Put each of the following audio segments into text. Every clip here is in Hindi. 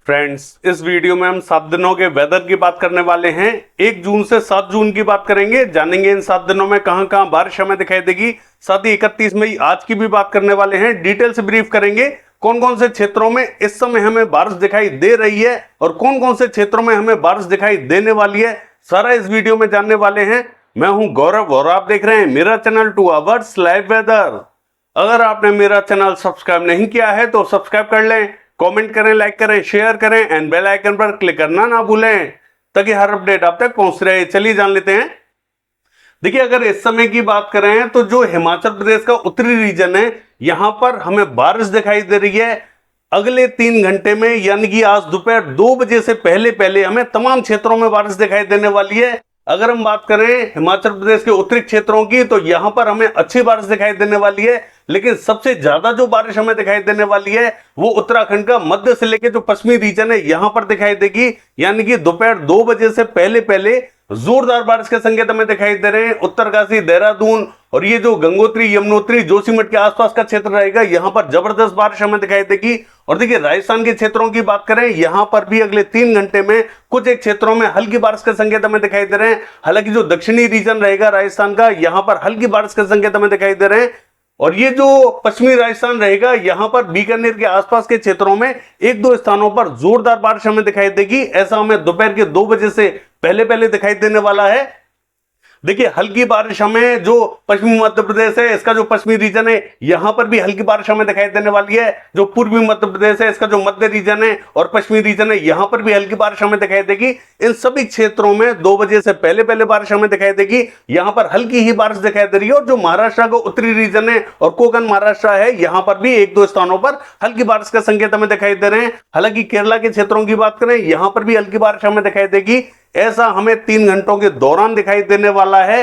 फ्रेंड्स, इस वीडियो में हम 7 दिनों के वेदर की बात करने वाले हैं। 1 जून से 7 जून की बात करेंगे, जानेंगे इन 7 दिनों में कहां कहां बारिश हमें दिखाई देगी। साथ ही 31 मई आज की भी बात करने वाले हैं। डिटेल से ब्रीफ करेंगे कौन कौन से क्षेत्रों में इस समय हमें बारिश दिखाई दे रही है और कौन कौन से क्षेत्रों में हमें बारिश दिखाई देने वाली है, सारा इस वीडियो में जानने वाले हैं। मैं हूं गौरव और आप देख रहे हैं मेरा चैनल 2 आवर्स लाइव वेदर। अगर आपने मेरा चैनल सब्सक्राइब नहीं किया है तो सब्सक्राइब कर लें, कमेंट करें, लाइक करें, शेयर करें एंड बेल आइकन पर क्लिक करना ना भूलें ताकि हर अपडेट आप तक पहुंच रहे। चलिए जान लेते हैं। देखिए, अगर इस समय की बात करें तो जो हिमाचल प्रदेश का उत्तरी रीजन है, यहां पर हमें बारिश दिखाई दे रही है। अगले 3 घंटे में यानी कि आज दोपहर 2 बजे से पहले पहले हमें तमाम क्षेत्रों में बारिश दिखाई देने वाली है। अगर हम बात करें हिमाचल प्रदेश के उत्तरी क्षेत्रों की तो यहां पर हमें अच्छी बारिश दिखाई देने वाली है, लेकिन सबसे ज्यादा जो बारिश हमें दिखाई देने वाली है वो उत्तराखंड का मध्य से लेकर जो पश्चिमी रीजन है यहां पर दिखाई देगी। यानी कि दोपहर 2 बजे से पहले पहले जोरदार बारिश के संकेत हमें दिखाई दे रहे हैं। उत्तरकाशी, देहरादून और ये जो गंगोत्री, यमुनोत्री, जोशीमठ के आसपास का क्षेत्र रहेगा, यहां पर जबरदस्त बारिश हमें दिखाई देगी। और देखिए, राजस्थान के क्षेत्रों की बात करें, यहां पर भी अगले 3 घंटे में कुछ एक क्षेत्रों में हल्की बारिश के संकेत हमें दिखाई दे रहे हैं। हालांकि जो दक्षिणी रीजन रहेगा राजस्थान का, यहां पर हल्की बारिश के संकेत हमें दिखाई दे रहे हैं। और ये जो पश्चिमी राजस्थान रहेगा, यहां पर बीकानेर के आसपास के क्षेत्रों में 1-2 स्थानों पर जोरदार बारिश हमें दिखाई देगी। ऐसा हमें दोपहर के 2 बजे से पहले पहले दिखाई देने वाला है। देखिए, हल्की बारिश हमें जो पश्चिमी मध्य प्रदेश है, इसका जो पश्चिमी रीजन है, यहां पर भी हल्की बारिश हमें दिखाई देने वाली है। जो पूर्वी मध्य प्रदेश है, इसका जो मध्य रीजन है और पश्चिमी रीजन है, यहां पर भी हल्की बारिश हमें दिखाई देगी। इन सभी क्षेत्रों में 2 बजे से पहले पहले बारिश हमें दिखाई देगी। यहां पर हल्की ही बारिश दिखाई दे रही है। और जो महाराष्ट्र का उत्तरी रीजन है और कोकण महाराष्ट्र है, यहां पर भी 1-2 स्थानों पर हल्की बारिश का संकेत हमें दिखाई दे रहे हैं। हालांकि केरला के क्षेत्रों की बात करें, यहां पर भी हल्की बारिश हमें दिखाई देगी। ऐसा हमें 3 घंटों के दौरान दिखाई देने वाला है।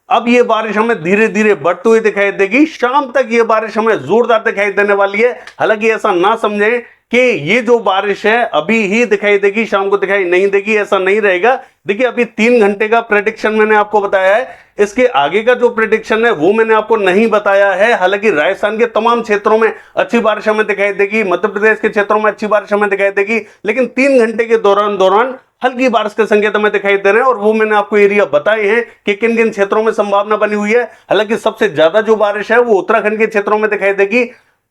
अब ये बारिश हमें धीरे धीरे बढ़ती हुई दिखाई देगी। शाम तक ये बारिश हमें जोरदार दिखाई देने वाली है। हालांकि ऐसा ना समझें कि ये जो बारिश है अभी ही दिखाई देगी, शाम को दिखाई नहीं देगी, ऐसा नहीं रहेगा। देखिए, अभी 3 घंटे का प्रेडिक्शन मैंने आपको बताया है। इसके आगे का जो प्रेडिक्शन है वो मैंने आपको नहीं बताया है। हालांकि राजस्थान के तमाम क्षेत्रों में अच्छी बारिश हमें दिखाई देगी, मध्य प्रदेश के क्षेत्रों में अच्छी बारिश हमें दिखाई देगी, लेकिन 3 घंटे के दौरान हल्की बारिश के संकेत हमें दिखाई दे रहे हैं। और वो मैंने आपको एरिया बताए हैं कि किन किन क्षेत्रों में संभावना बनी हुई है। हालांकि सबसे ज्यादा जो बारिश है वो उत्तराखंड के क्षेत्रों में दिखाई देगी।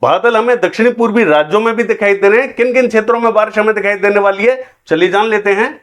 बादल हमें दक्षिणी पूर्वी राज्यों में भी दिखाई दे रहे हैं। किन किन क्षेत्रों में बारिश हमें दिखाई देने वाली है, चलिए जान लेते हैं।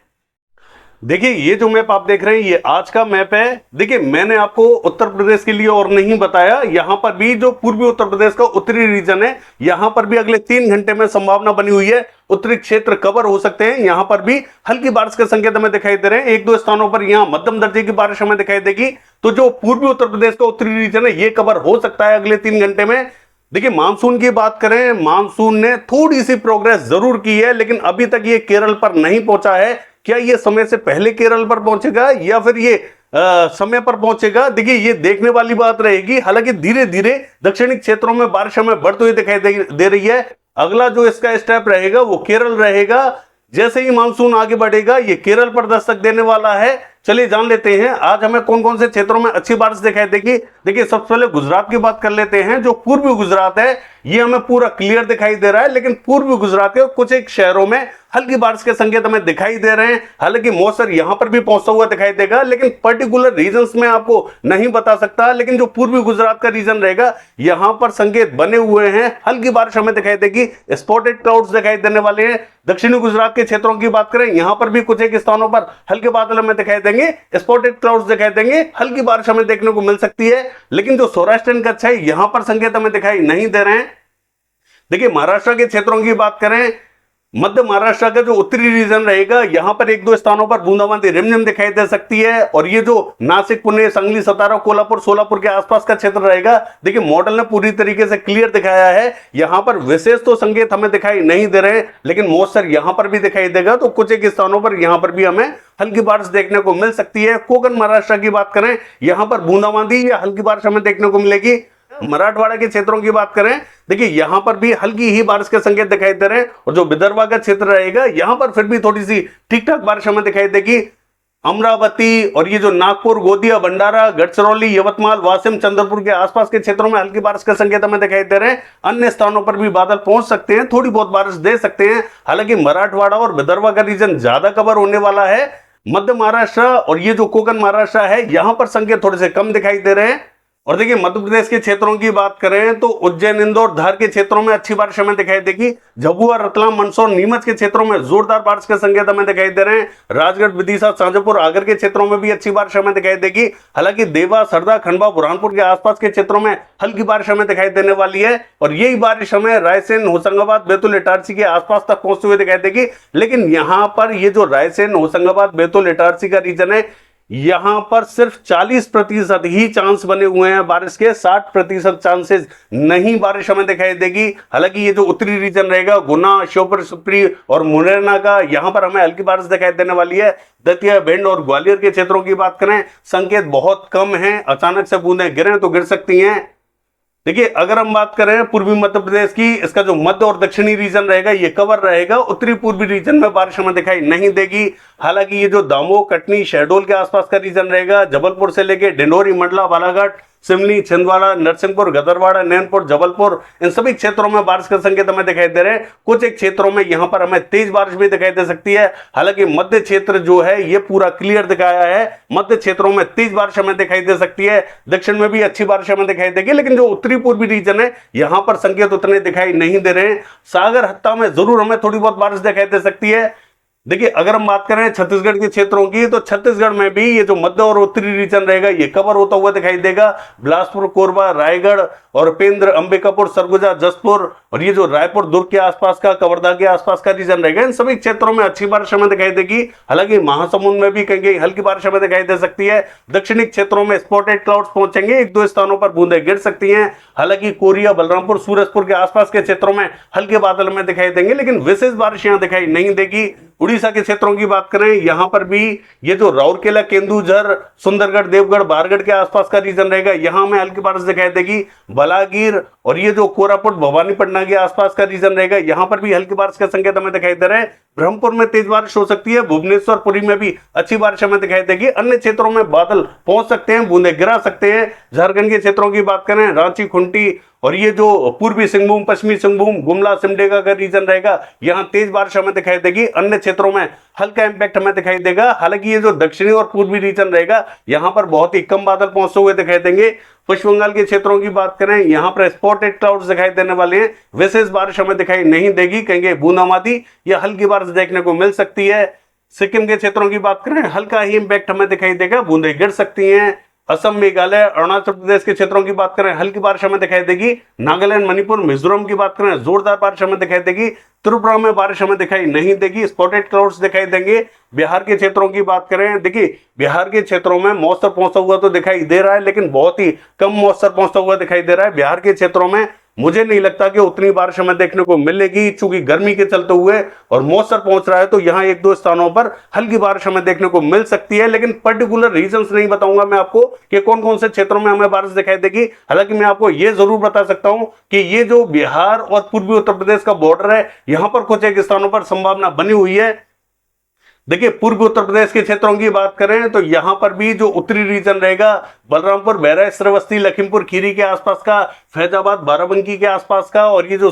देखिए, ये जो मैप आप देख रहे हैं ये आज का मैप है। देखिए, मैंने आपको उत्तर प्रदेश के लिए और नहीं बताया। यहां पर भी जो पूर्वी उत्तर प्रदेश का उत्तरी रीजन है, यहां पर भी अगले 3 घंटे में संभावना बनी हुई है। उत्तरी क्षेत्र कवर हो सकते हैं। यहां पर भी हल्की बारिश के संकेत हमें दिखाई दे रहे हैं। 1-2 स्थानों पर यहां मध्यम दर्जे की बारिश हमें दिखाई देगी। तो जो पूर्वी उत्तर प्रदेश का उत्तरी रीजन है ये कवर हो सकता है अगले 3 घंटे में। देखिए, मानसून की बात करें, मानसून ने थोड़ी सी प्रोग्रेस जरूर की है, लेकिन अभी तक ये केरल पर नहीं पहुंचा है। क्या ये समय से पहले केरल पर पहुंचेगा या फिर ये समय पर पहुंचेगा, देखिए ये देखने वाली बात रहेगी। हालांकि धीरे धीरे दक्षिणी क्षेत्रों में बारिश हमें बढ़ती हुई दिखाई दे रही है। अगला जो इसका स्टेप रहेगा वो केरल रहेगा। जैसे ही मानसून आगे बढ़ेगा ये केरल पर दस्तक देने वाला है। चलिए जान लेते हैं आज हमें कौन कौन से क्षेत्रों में अच्छी बारिश दिखाई देगी। देखिए, सबसे पहले गुजरात की बात कर लेते हैं। जो पूर्वी गुजरात है ये हमें पूरा क्लियर दिखाई दे रहा है, लेकिन पूर्वी गुजरात के कुछ एक शहरों में हल्की बारिश के संकेत हमें दिखाई दे रहे हैं। हालांकि मौसम यहां पर भी पहुंचता हुआ दिखाई देगा, लेकिन पर्टिकुलर रीजन्स में आपको नहीं बता सकता। लेकिन जो पूर्वी गुजरात का रीजन रहेगा यहां पर संकेत बने हुए हैं, हल्की बारिश हमें दिखाई देगी। स्पॉटेड क्लाउड्स दिखाई देने वाले हैं। दक्षिणी गुजरात के क्षेत्रों की बात करें, यहां पर भी कुछ एक स्थानों पर हल्के बादल हमें दिखाई देंगे, स्पॉटेड क्लाउड्स दिखाई देंगे, हल्की बारिश हमें देखने को मिल सकती है। लेकिन जो सौराष्ट्र कच्छ है यहां पर संकेत हमें दिखाई नहीं दे रहे हैं। देखिए, महाराष्ट्र के क्षेत्रों की बात करें, मध्य महाराष्ट्र का जो उत्तरी रीजन रहेगा यहां पर 1-2 स्थानों पर बूंदाबांदी रिमझिम दिखाई दे सकती है। और ये जो नासिक, पुणे, सांगली, सतारा, कोल्हापुर, सोलापुर के आसपास का क्षेत्र रहेगा, देखिए मॉडल ने पूरी तरीके से क्लियर दिखाया है। यहां पर विशेष तो संकेत हमें दिखाई नहीं दे रहे, लेकिन मॉइस्चर यहां पर भी दिखाई देगा। तो कुछ एक स्थानों पर यहां पर भी हमें हल्की बारिश देखने को मिल सकती है। कोकण महाराष्ट्र की बात करें, यहां पर बूंदाबांदी या हल्की बारिश हमें देखने को मिलेगी। मराठवाड़ा के क्षेत्रों की बात करें, देखिए यहां पर भी हल्की ही बारिश के संकेत दिखाई दे रहे हैं। और जो विदर्भ का क्षेत्र रहेगा यहां पर फिर भी थोड़ी सी ठीक ठाक बारिश हमें दिखाई देगी। अमरावती और ये जो नागपुर, गोंदिया, भंडारा, गढ़चिरौली, यवतमाल, वाशिम, चंद्रपुर के आसपास के क्षेत्रों में हल्की बारिश के संकेत हमें दिखाई दे रहे हैं। अन्य स्थानों पर भी बादल पहुंच सकते हैं, थोड़ी बहुत बारिश दे सकते हैं। हालांकि मराठवाड़ा और विदर्भ का रीजन ज्यादा कवर होने वाला है। मध्य महाराष्ट्र और ये जो कोकण महाराष्ट्र है, यहां पर संकेत थोड़े से कम दिखाई दे रहे हैं। और देखिए मध्य प्रदेश के क्षेत्रों की बात करें तो उज्जैन, इंदौर, धार के क्षेत्रों में अच्छी बारिश हमें दिखाई देगी। झाबुआ, रतलाम, मंदसौर, नीमच के क्षेत्रों में जोरदार बारिश के संकेत हमें दिखाई दे रहे हैं। राजगढ़, विदिशा, शाजापुर, आगर के क्षेत्रों में भी अच्छी बारिश हमें दिखाई देगी। हालांकि देवास, हरदा, खंडवा, बुरहानपुर के आसपास के क्षेत्रों में हल्की बारिश हमें दिखाई देने वाली है। और यही बारिश हमें रायसेन, होशंगाबाद, बैतूल, इटारसी के आसपास तक पहुंचते हुए दिखाई देगी। लेकिन यहां पर ये जो रायसेन, होशंगाबाद, बैतूल, इटारसी का रीजन है, यहां पर सिर्फ 40% ही चांस बने हुए हैं बारिश के, 60% चांसेस नहीं बारिश हमें दिखाई देगी। हालांकि ये जो उत्तरी रीजन रहेगा, गुना, श्योपुर, सुप्री और मुरैना का, यहां पर हमें हल्की बारिश दिखाई देने वाली है। दतिया, भिंड और ग्वालियर के क्षेत्रों की बात करें, संकेत बहुत कम है, अचानक से बूंदें गिरें तो गिर सकती हैं। देखिए अगर हम बात करें पूर्वी मध्य प्रदेश की, इसका जो मध्य और दक्षिणी रीजन रहेगा ये कवर रहेगा। उत्तरी पूर्वी रीजन में बारिश हमें दिखाई नहीं देगी। हालांकि ये जो दामोह, कटनी, शहडोल के आसपास का रीजन रहेगा, जबलपुर से लेके डिंडोरी, मंडला, बालाघाट, सिमली, छिंदवाड़ा, नरसिंहपुर, गदरवाड़ा, नैनपुर, जबलपुर, इन सभी क्षेत्रों में बारिश के संकेत हमें दिखाई दे रहे हैं। कुछ एक क्षेत्रों में यहां पर हमें तेज बारिश भी दिखाई दे सकती है। हालांकि मध्य क्षेत्र जो है ये पूरा क्लियर दिखाया है, मध्य क्षेत्रों में तेज बारिश हमें दिखाई दे सकती है। दक्षिण में भी अच्छी बारिश हमें दिखाई देगी, लेकिन जो उत्तरी पूर्वी रीजन है यहां पर संकेत उतने दिखाई नहीं दे रहे हैं। सागर, हत्ता में जरूर हमें थोड़ी बहुत बारिश दिखाई दे सकती है। देखिए अगर हम बात करें छत्तीसगढ़ के क्षेत्रों की, तो छत्तीसगढ़ में भी ये जो मध्य और उत्तरी रीजन रहेगा ये कवर होता हुआ दिखाई देगा। बिलासपुर, कोरबा, रायगढ़ और पेंद्र, अंबिकापुर, सरगुजा, जसपुर और ये जो रायपुर, दुर्ग के आसपास का, कवर्धा के आसपास का रीजन रहेगा, इन सभी क्षेत्रों में अच्छी बारिश हमें दिखाई देगी। हालांकि महासमुंद में भी कहीं हल्की बारिश हमें दिखाई दे सकती है। दक्षिणी क्षेत्रों में स्पॉटेड क्लाउड्स पहुंचेंगे, एक दो स्थानों पर बूंदें गिर सकती हैं। हालांकि कोरिया, बलरामपुर, सूरजपुर के आसपास के क्षेत्रों में हल्के बादल में दिखाई देंगे, लेकिन विशेष बारिश यहां दिखाई नहीं देगी। उड़ीसा के क्षेत्रों की बात करें, यहां पर भी ये जो राउरकेला, केंदुझर, सुंदरगढ़, देवगढ़, बारगढ़ के आसपास का रीजन रहेगा, यहां में हल्की बारिश दिखाई देगी। बलागीर और ये जो कोरापुट, भवानीपटना के आसपास का रीजन रहेगा, यहां पर भी हल्की बारिश के संकेत हमें दिखाई दे रहे हैं। ब्रह्मपुर में तेज बारिश हो सकती है। भुवनेश्वर, पुरी में भी अच्छी बारिश हमें दिखाई देगी। अन्य क्षेत्रों में बादल पहुंच सकते हैं, बूंदे गिरा सकते हैं। झारखंड के क्षेत्रों की बात करें, रांची, खुंटी और ये जो पूर्वी सिंहभूम, पश्चिमी सिंहभूम, गुमला, सिमडेगा का रीजन रहेगा, यहां तेज बारिश हमें दिखाई देगी। अन्य क्षेत्रों में हल्का इंपैक्ट हमें दिखाई देगा। हालांकि ये जो दक्षिणी और पूर्वी रीजन रहेगा, यहां पर बहुत ही कम बादल पहुंचते हुए दिखाई देंगे। पश्चिम बंगाल के क्षेत्रों की बात करें, यहां पर स्पॉटेड क्लाउड्स दिखाई देने वाले हैं, विशेष बारिश हमें दिखाई नहीं देगी, कहेंगे बूंदाबांदी या हल्की बारिश देखने को मिल सकती है। सिक्किम के क्षेत्रों की बात करें, हल्का ही इंपैक्ट हमें दिखाई देगा, बूंदें गिर सकती हैं। असम, मेघालय, अरुणाचल प्रदेश के क्षेत्रों की बात करें, हल्की बारिश हमें दिखाई देगी। नागालैंड, मणिपुर, मिजोरम की बात करें, जोरदार बारिश हमें दिखाई देगी। त्रिपुरा में बारिश हमें दिखाई नहीं देगी, स्पॉटेड क्लाउड्स दिखाई देंगे। बिहार के क्षेत्रों की बात करें, देखिए बिहार के क्षेत्रों में मॉइस्चर पहुंचता हुआ तो दिखाई दे रहा है, लेकिन बहुत ही कम मॉइस्चर पहुंचता हुआ दिखाई दे रहा है। बिहार के क्षेत्रों में मुझे नहीं लगता कि उतनी बारिश हमें देखने को मिलेगी, चूंकि गर्मी के चलते हुए और मॉइस्चर पहुंच रहा है, तो यहां एक दो स्थानों पर हल्की बारिश हमें देखने को मिल सकती है। लेकिन पर्टिकुलर रीजंस नहीं बताऊंगा मैं आपको कि कौन कौन से क्षेत्रों में हमें बारिश दिखाई देगी। हालांकि मैं आपको यह जरूर बता सकता हूं कि ये जो बिहार और पूर्वी उत्तर प्रदेश का बॉर्डर है, यहां पर कुछ एक स्थानों पर संभावना बनी हुई है। देखिए पूर्वी उत्तर प्रदेश के क्षेत्रों की बात करें तो यहां पर भी जो उत्तरी रीजन रहेगा, बलरामपुर, बहराइच, श्रावस्ती, लखीमपुर खीरी के आसपास का, फैजाबाद, बाराबंकी के आसपास का और ये जो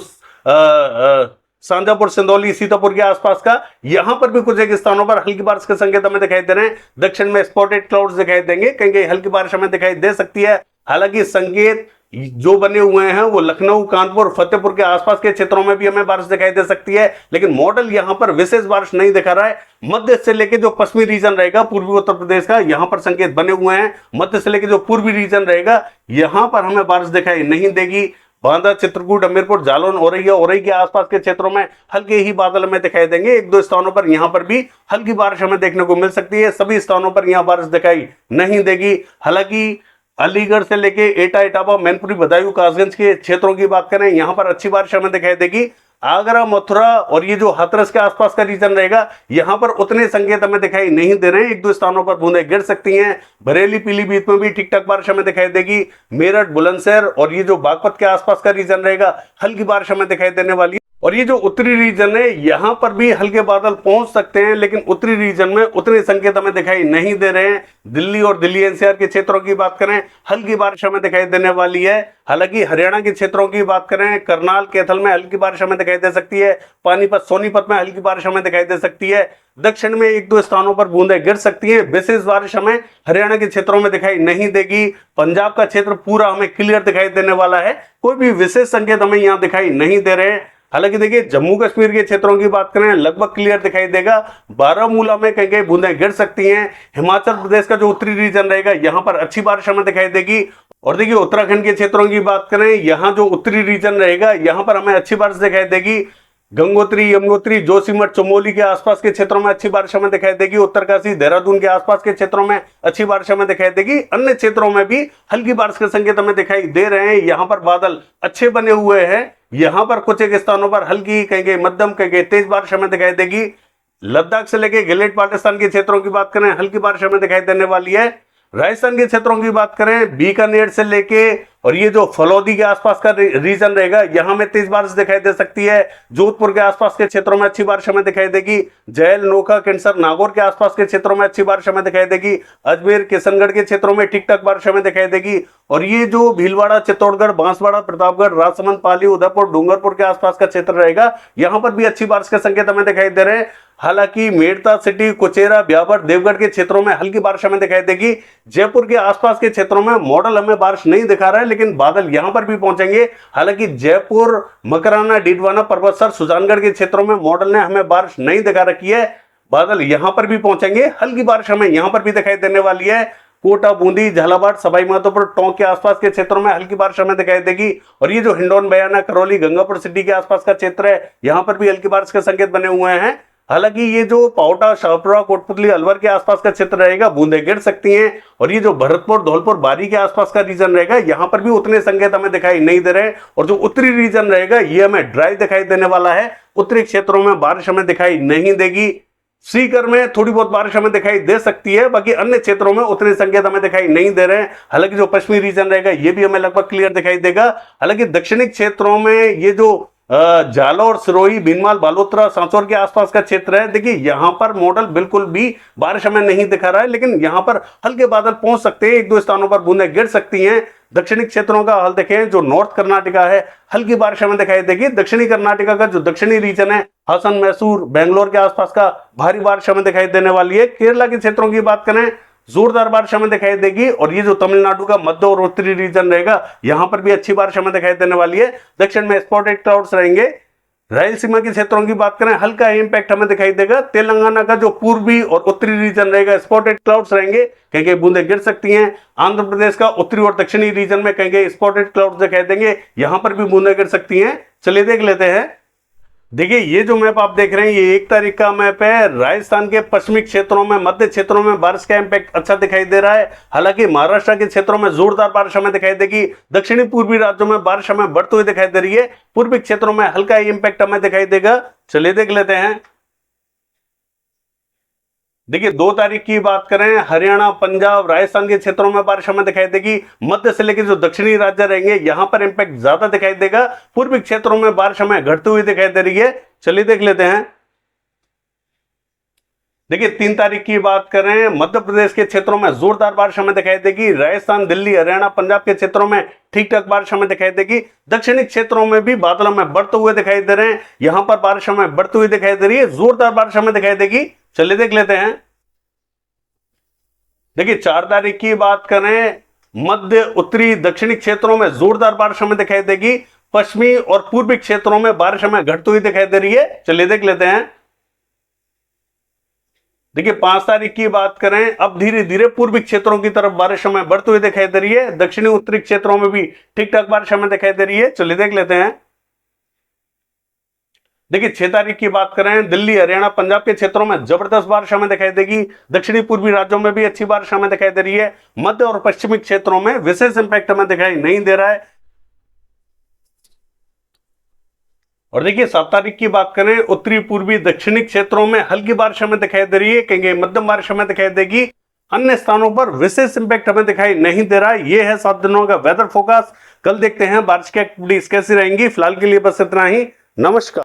शाजापुर, सिंदौली, सीतापुर के आसपास का, यहां पर भी कुछ एक स्थानों पर हल्की बारिश के संकेत हमें दिखाई दे रहे हैं। दक्षिण में स्पॉटेड क्लाउड्स दिखाई देंगे, कहीं हल्की बारिश हमें दिखाई दे सकती है। हालांकि संकेत जो बने हुए हैं वो लखनऊ, कानपुर, फतेहपुर के आसपास के क्षेत्रों में भी हमें बारिश दिखाई दे सकती है, लेकिन मॉडल यहां पर विशेष बारिश नहीं दिखा रहा है। मध्य से लेकर जो पश्चिमी रीजन रहेगा पूर्वी उत्तर प्रदेश का, यहां पर संकेत बने हुए हैं। मध्य से लेकर जो पूर्वी रीजन रहेगा, यहां पर हमें बारिश दिखाई नहीं देगी। बांदा, चित्रकूट, हमीरपुर, जालौन, औरई के आसपास के क्षेत्रों में हल्के ही बादल हमें दिखाई देंगे। एक दो स्थानों पर यहां पर भी हल्की बारिश हमें देखने को मिल सकती है, सभी स्थानों पर यहां बारिश दिखाई नहीं देगी। हालांकि अलीगढ़ से लेके एटा, इटावा, मैनपुरी, बदायूं, कासगंज के क्षेत्रों की बात करें, यहां पर अच्छी बारिश हमें दिखाई देगी। आगरा, मथुरा और ये जो हाथरस के आसपास का रीजन रहेगा, यहां पर उतने संकेत हमें दिखाई नहीं दे रहे हैं, एक दो स्थानों पर बूंदें गिर सकती हैं। बरेली, पीलीभीत में भी ठीक ठाक बारिश हमें दिखाई देगी। मेरठ, बुलंदशहर और ये जो बागपत के आसपास का रीजन रहेगा, हल्की बारिश हमें दिखाई देने वाली है। और ये जो उत्तरी रीजन है यहां पर भी हल्के बादल पहुंच सकते हैं, लेकिन उत्तरी रीजन में उतने संकेत हमें दिखाई नहीं दे रहे हैं। दिल्ली और दिल्ली एनसीआर के क्षेत्रों की बात करें, हल्की बारिश हमें दिखाई देने वाली है। हालांकि हरियाणा के क्षेत्रों की बात करें, करनाल कैथल में हल्की बारिश हमें दिखाई दे सकती है, पानीपत सोनीपत में हल्की बारिश हमें दिखाई दे सकती है। दक्षिण में एक दो स्थानों पर बूंदें गिर सकती हैं। विशेष बारिश हमें हरियाणा के क्षेत्रों में दिखाई नहीं देगी। पंजाब का क्षेत्र पूरा हमें क्लियर दिखाई देने वाला है, कोई भी विशेष संकेत हमें यहां दिखाई नहीं दे रहे हैं। हालांकि देखिए जम्मू कश्मीर के क्षेत्रों की बात करें, लगभग क्लियर दिखाई देगा। बारामूला में कहीं कहीं बूंदें गिर सकती हैं। हिमाचल प्रदेश का जो उत्तरी रीजन रहेगा यहां पर अच्छी बारिश हमें दिखाई देगी। और देखिए उत्तराखंड के क्षेत्रों की बात करें, यहां जो उत्तरी रीजन रहेगा यहां पर हमें अच्छी बारिश दिखाई देगी। गंगोत्री, यमुनोत्री, जोशीमठ, चमोली के आसपास के क्षेत्रों में अच्छी बारिश हमें दिखाई देगी। उत्तरकाशी, देहरादून के आसपास के क्षेत्रों में अच्छी बारिश हमें दिखाई देगी। अन्य क्षेत्रों में भी हल्की बारिश के संकेत हमें दिखाई दे रहे हैं। यहां पर बादल अच्छे बने हुए हैं। यहां पर कुछ एक स्थानों पर हल्की, कहीं मध्यम, कहीं तेज बारिश हमें दिखाई देगी। लद्दाख से लेकर गिलेट पाकिस्तान के क्षेत्रों की बात करें, हल्की बारिश हमें दिखाई देने वाली है। राजस्थान के क्षेत्रों की बात करें, बीकानेर से लेके और ये जो फलौदी के आसपास का रीजन रहेगा यहां में तेज बारिश दिखाई दे सकती है। जोधपुर के आसपास के क्षेत्रों में अच्छी बारिश हमें दिखाई देगी। जैल, नोखा, कैंसर, नागौर के आसपास के क्षेत्रों में अच्छी बारिश हमें दिखाई देगी। अजमेर, किशनगढ़ के क्षेत्रों में ठीक ठाक बारिश हमें दिखाई देगी। और ये जो भीलवाड़ा, चित्तौड़गढ़, बांसवाड़ा, प्रतापगढ़, राजसमंद, पाली, उदयपुर, डूंगरपुर के आसपास का क्षेत्र रहेगा, यहां पर भी अच्छी बारिश के संकेत हमें दिखाई दे रहे हैं। हालांकि मेड़ता सिटी, कुचेरा, ब्यावर, देवगढ़ के क्षेत्रों में हल्की बारिश हमें दिखाई देगी। जयपुर के आसपास के क्षेत्रों में मॉडल हमें बारिश नहीं दिखा रहा है, लेकिन बादल यहां पर भी पहुंचेंगे। हालांकि जयपुर, मकराना, डीडवाना, परबतसर, सुजानगढ़ के क्षेत्रों में मॉडल ने हमें बारिश नहीं दिखा रखी है, बादल यहां पर भी पहुंचेंगे। हल्की बारिश हमें यहां पर भी दिखाई देने वाली है। कोटा, बूंदी, झालावाड़, सवाई माधोपुर, टोंक के आसपास के क्षेत्रों में हल्की बारिश हमें दिखाई देगी। और ये जो हिंडौन, बयाना, करौली, गंगापुर सिटी के आसपास का क्षेत्र है यहां पर भी हल्की बारिश के संकेत बने हुए हैं। हालांकि ये जो पावटा, शाहपुरा, कोटपुतली, अलवर के आसपास का क्षेत्र रहेगा, बूंदें गिर सकती हैं। और ये जो भरतपुर, धौलपुर, बारी के आसपास का रीजन रहेगा यहां पर भी उतने संकेत हमें दिखाई नहीं दे रहे। और जो उत्तरी रीजन रहेगा ये हमें ड्राई दिखाई देने वाला है। उत्तरी क्षेत्रों में बारिश हमें दिखाई नहीं देगी। सीकर में थोड़ी बहुत बारिश हमें दिखाई दे सकती है, बाकी अन्य क्षेत्रों में उतने संकेत हमें दिखाई नहीं दे रहे हैं। हालांकि जो पश्चिमी रीजन रहेगा ये भी हमें लगभग क्लियर दिखाई देगा। हालांकि दक्षिणी क्षेत्रों में ये जो जालौर, सिरोही, भीनमाल, बालोतरा, सांचौर के आसपास का क्षेत्र है, देखिए यहां पर मॉडल बिल्कुल भी बारिश हमें नहीं दिखा रहा है, लेकिन यहां पर हल्के बादल पहुंच सकते हैं। एक दो स्थानों पर बूंदें गिर सकती हैं। दक्षिणी क्षेत्रों का हाल देखें, जो नॉर्थ कर्नाटका है हल्की बारिश हमें दिखाई देगी। दक्षिणी कर्नाटका का जो दक्षिणी रीजन है, हासन, मैसूर, बेंगलोर के आसपास का भारी बारिश हमें दिखाई देने वाली है। केरला के क्षेत्रों की बात करें, जोरदार बारिश हमें दिखाई देगी। और ये जो तमिलनाडु का मध्य और उत्तरी रीजन रहेगा यहां पर भी अच्छी बारिश हमें दिखाई देने वाली है। दक्षिण में स्पॉटेड क्लाउड्स रहेंगे। रायलसीमा के क्षेत्रों की बात करें, हल्का इंपैक्ट हमें दिखाई देगा। तेलंगाना का जो पूर्वी और उत्तरी रीजन रहेगा स्पॉटेड क्लाउड्स रहेंगे, कहीं कहीं बूंदें गिर सकती हैं। आंध्र प्रदेश का उत्तरी और दक्षिणी रीजन में कहीं कहीं स्पॉटेड क्लाउड्स दिखाई देंगे, यहां पर भी बूंदें गिर सकती हैं। चलिए देख लेते हैं। देखिए ये जो मैप आप देख रहे हैं ये 1 तारीख का मैप है। राजस्थान के पश्चिमी क्षेत्रों में, मध्य क्षेत्रों में बारिश का इंपैक्ट अच्छा दिखाई दे रहा है। हालांकि महाराष्ट्र के क्षेत्रों में जोरदार बारिश हमें दिखाई देगी। दक्षिणी पूर्वी राज्यों में बारिश हमें बढ़ती हुई दिखाई दे रही है। पूर्वी क्षेत्रों में हल्का इंपैक्ट हमें दिखाई देगा। चलिए देख लेते हैं। देखिए 2 तारीख की बात करें, हरियाणा, पंजाब, राजस्थान के क्षेत्रों में बारिश हमें दिखाई देगी। मध्य से लेकर जो दक्षिणी राज्य रहेंगे यहां पर इंपैक्ट ज्यादा दिखाई देगा। पूर्वी क्षेत्रों में बारिश हमें घटती हुई दिखाई दे रही है। चलिए देख लेते हैं। देखिए 3 तारीख की बात करें, मध्य प्रदेश के क्षेत्रों में जोरदार बारिश हमें दिखाई देगी। राजस्थान, दिल्ली, हरियाणा, पंजाब के क्षेत्रों में ठीक ठाक बारिश हमें दिखाई देगी। दक्षिणी क्षेत्रों में भी बादल हमें बढ़ते हुए दिखाई दे रहे हैं, यहां पर बारिश हमें बढ़ती हुई दिखाई दे रही है। जोरदार बारिश हमें दिखाई देगी। चलिए देख लेते हैं। देखिए 4 तारीख की बात करें, मध्य, उत्तरी, दक्षिणी क्षेत्रों में जोरदार बारिश हमें दिखाई देगी। पश्चिमी और पूर्वी क्षेत्रों में बारिश हमें घटती हुई दिखाई दे रही है। चलिए देख लेते हैं। देखिए 5 तारीख की बात करें, अब धीरे धीरे पूर्वी क्षेत्रों की तरफ बारिश हमें बढ़ती हुई दिखाई दे रही है। दक्षिणी उत्तरी क्षेत्रों में भी ठीक ठाक बारिश हमें दिखाई दे रही है। चलिए देख लेते हैं। देखिए 6 तारीख की बात करें, दिल्ली, हरियाणा, पंजाब के क्षेत्रों में जबरदस्त बारिश हमें दिखाई देगी। दक्षिणी पूर्वी राज्यों में भी अच्छी बारिश हमें दिखाई दे रही है। मध्य और पश्चिमी क्षेत्रों में विशेष इंपैक्ट हमें दिखाई नहीं दे रहा है। और देखिए 7 तारीख की बात करें, उत्तरी, पूर्वी, दक्षिणी क्षेत्रों में हल्की बारिश हमें दिखाई दे रही है, कहीं मध्यम बारिश हमें दिखाई देगी। अन्य स्थानों पर विशेष इंपैक्ट हमें दिखाई नहीं दे रहा है। यह है 7 दिनों का वेदर फोरकास्ट। कल देखते हैं बारिश की एक्टिविटीज कैसी रहेंगी। फिलहाल के लिए बस इतना ही। नमस्कार।